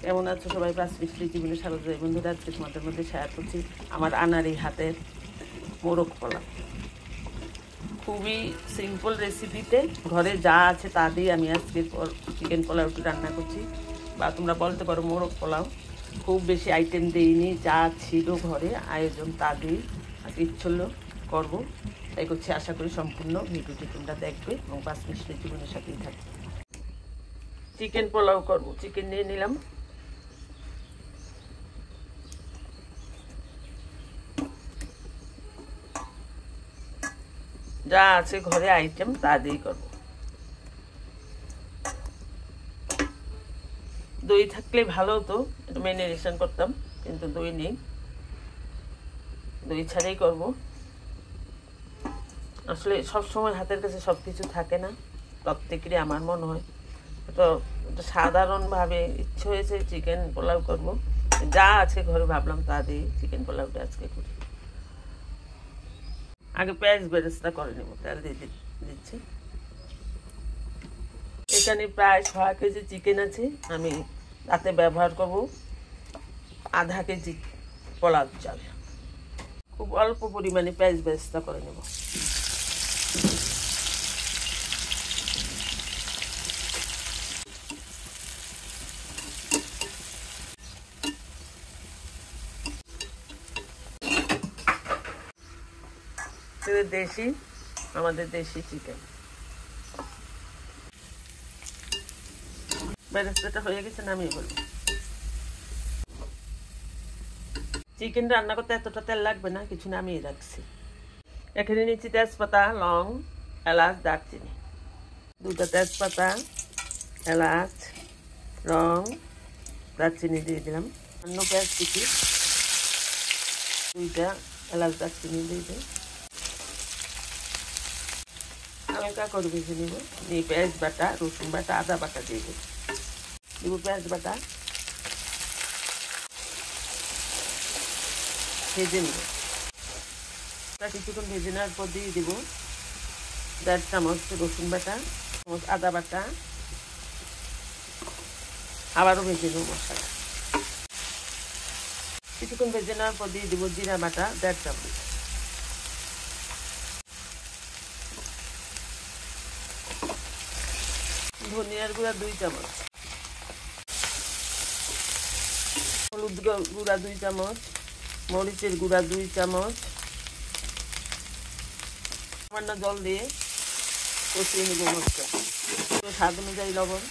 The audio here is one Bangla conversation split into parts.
কেমন আছো সবাই? পাঁচ মিষ্টি জীবনে স্বাগত জানাই বন্ধুরা। আজকে তোমাদের মধ্যে শেয়ার করছি আমার আনার এই হাতের মোরগ পোলাও। খুবই সিম্পল রেসিপিতে ঘরে যা আছে তা দিয়ে আমি আজকে চিকেন পোলাওটি রান্না করছি, বা তোমরা বলতে পারো মোরগ পোলাও। খুব বেশি আইটেম দিইনি, যা ছিল ঘরে আয়োজন তা দিয়ে আজকে ইচ্ছে হলো করবো, তাই করছি। আশা করি সম্পূর্ণ ভিডিওটি তোমরা দেখবে এবং পাঁচ মিষ্টি জীবনের সাথেই থাকবে। চিকেন পোলাও করবো। চিকেন নিয়ে নিলাম, যা আছে ঘরে আইটেম তা দিয়েই করবো। দই থাকলে ভালো হতো, একটু ম্যারিনেশন করতাম, কিন্তু দই নেই, দই ছাড়াই করব। আসলে সবসময় হাতের কাছে সব কিছু থাকে না, প্রত্যেকেরই আমার মনে হয়। তো সাধারণভাবে ইচ্ছে হয়েছে চিকেন পোলাও করব, যা আছে ঘরে ভাবলাম তা দিয়ে চিকেন পোলাওটা আজকে করি। আগে পেঁয়াজ বেরেস্তা করে নেব, তেল দিয়ে দিচ্ছি। এখানে প্রায় 6 কেজি চিকেন আছে, আমি তাতে ব্যবহার করব আধা কেজি পোলাও চাল। খুব অল্প পরিমাণে পেঁয়াজ বেরেস্তা করে নেব। দেশি, আমাদের দেশি চিকেন। বেরেস্তাটা হয়ে গেছে, নামিয়ে বলবো। চিকেন রান্না করতে এতটা তেল লাগবে না, কিছু নামিয়ে রাখছি। এখানে নিচ্ছি তেজপাতা, লং, এলাচ, দারচিনি। 2টা তেজপাতা, এলাচ, লং, দারচিনি দিয়ে দিলাম। অন্য পেঁয়াজ কুচি, 2টা এলাচ, দারচিনি দিয়ে দিই। হালকা করে ভেজে নিব। নিয়ে পেঁয়াজ বাটা, রসুন বাটা, আদা বাটা দিয়ে দেব। দিব পেঁয়াজ বাটা, ভেজে নেব। কিছুক্ষণ ভেজে নেওয়ার পর দিয়ে দেবো 1.5 চামচ রসুন বাটা, চামচ আদা বাটা। আবারও ভেজে নেব মশলা। কিছুক্ষণ ভেজে নেওয়ার পর দিয়ে দেবো জিরা বাটা 1.5 চামচ, ধনিয়ার গুঁড়া 2 চামচ, হলুদ গুঁড়া 2 চামচ, মরিচের গুঁড়া 2 চামচ। সামান্য জল দিয়ে কষিয়ে নেব মশলা। স্বাদ অনুযায়ী লবণ।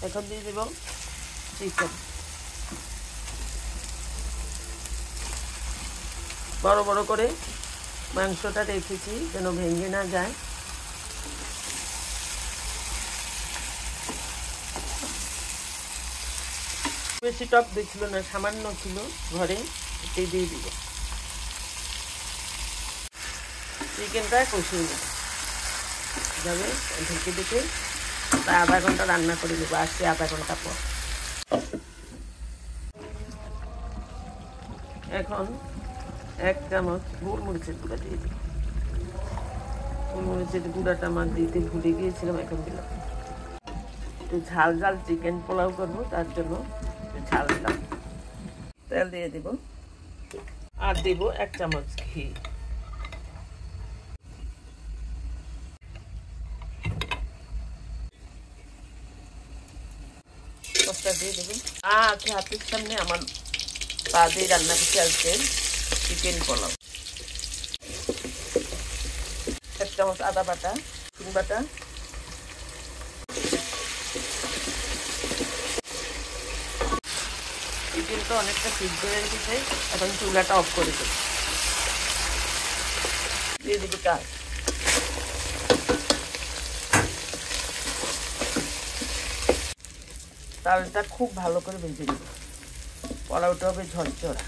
এখন দিয়ে দেব চিকেন। বড় বড় করে মাংসটা রেখেছি যেন ভেঙে না যায়। বেশি টক দিচ্ছিল না, সামান্য ছিল ঘরে, এটাই দিয়ে দিব। চিকেনটা কষিয়ে নেব যাবে, ঢেকে ঢেকে তা আধা ঘন্টা রান্না করে নেবো। আসছি আধা ঘন্টা পর। এখন 1 চামচ গোলমরিচের গুঁড়া দিয়ে দিই। গোলমরিচের গুঁড়াটা আমার দিতে ভুলে গিয়েছিলাম, এখন দিলাম। একটু ঝাল ঝাল চিকেন পোলাও করবো, তার জন্য ঝাল দিলাম। তেল দিয়ে দিব, আর দিব 1 চামচ ঘি। মশলা দিয়ে দেবেন। আজকে হাতের সামনে আমার পা দিয়ে রান্না করছি আজকে চিকেন পোলাও। 1 চামচ আদা বাটা, রসুন বাটা। চিকেনটা অনেকটা সিদ্ধ হয়ে গেছে, এখন চুলাটা অফ করে দেব। দিয়ে দেবো চাল। চালটা খুব ভালো করে ভেজে নেব, পোলাওটা হবে ঝরঝরা।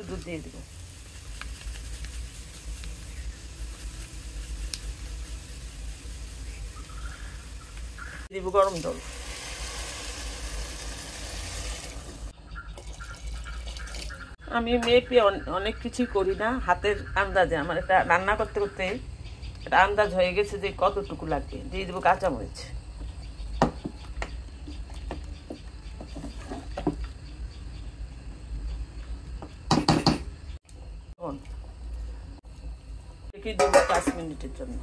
দুধ দিয়ে দেবো। দিব গরম জল। আমি মেপে অনেক কিছুই করি না, হাতের আন্দাজে। আমার এটা রান্না করতে করতে এটা আন্দাজ হয়ে গেছে যে কতটুকু লাগবে। দিয়ে দেবো কাঁচামরিচ। রেখে দেবো 5 মিনিটের জন্য।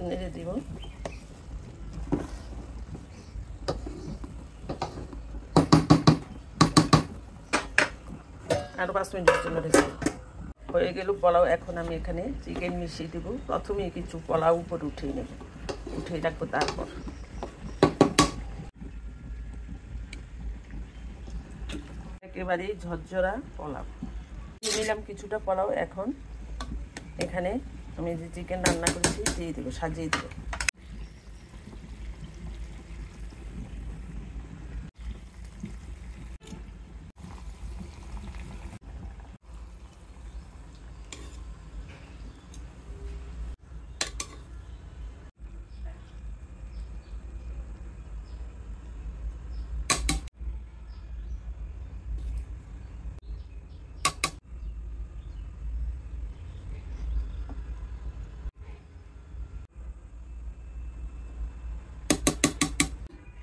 নেড়ে দিব। আরো 5 মিনিটের জন্য রেখে দেবো। হয়ে গেল পোলাও। এখন আমি এখানে চিকেন মিশিয়ে দেবো। প্রথমে কিছু পোলাও উপরে উঠিয়ে নেব, উঠিয়ে রাখবো। তারপর একেবারেই ঝরঝরা পোলাও নিলাম। কিছুটা পোলাও এখন এখানে আমি যে চিকেন রান্না করেছি দিয়ে দেবো, সাজিয়ে দেবো।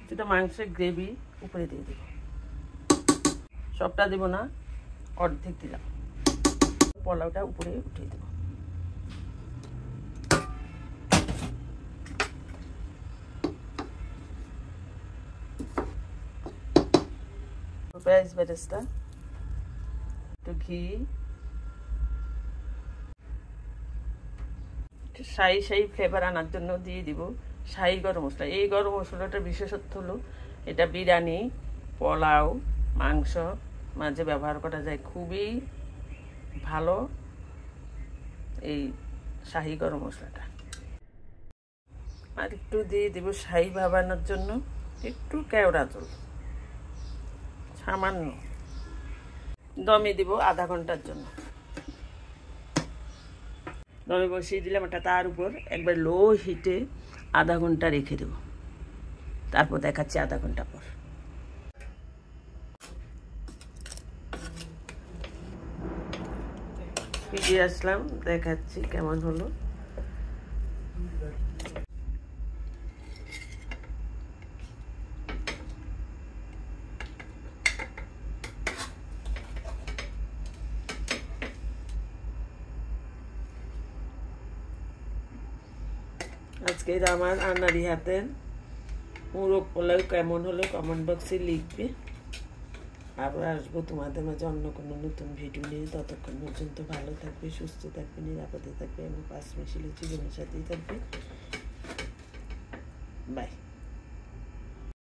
যেটা মাংসের গ্রেভি উপরে দিয়ে দেবো। সবটা দেবো না, অর্ধেক দিলাম। পোলাওটা উপরে উঠিয়ে দেবো। পেঁয়াজ বেরেস্তা, একটু ঘি, শাহি শাহি ফ্লেভার আনার জন্য দিয়ে দিব শাহি গরম মশলা। এই গরম মশলাটার বিশেষত্ব হলো এটা বিরিয়ানি, পোলাও, মাংস মাঝে ব্যবহার করা যায়। খুবই ভালো এই শাহি গরম মশলাটা। আর একটু দিয়ে দেবো শাহি ভাবানোর জন্য একটু কেওড়া জল, সামান্য। দমে দিব আধা ঘন্টার জন্য। দমে বসিয়ে দিলাম এটা। তার উপর একবার লো হিটে আধা ঘন্টা রেখে দেব। তারপর দেখাচ্ছি আধা ঘন্টা পর। ফিরে আসলাম, দেখাচ্ছি কেমন হলো। আজকের আমার আনারি হাতের মোরগ পোলাও কেমন হলো কমেন্ট বক্সে লিখবে। আবার আসবো তোমাদের মাঝে অন্য কোনো নতুন ভিডিও নিয়ে। ততক্ষণ পর্যন্ত ভালো থাকবে, সুস্থ থাকবে, নিরাপদে থাকবে এবং পাঁচ মিশিলে জীবনের সাথেই থাকবে। বাই।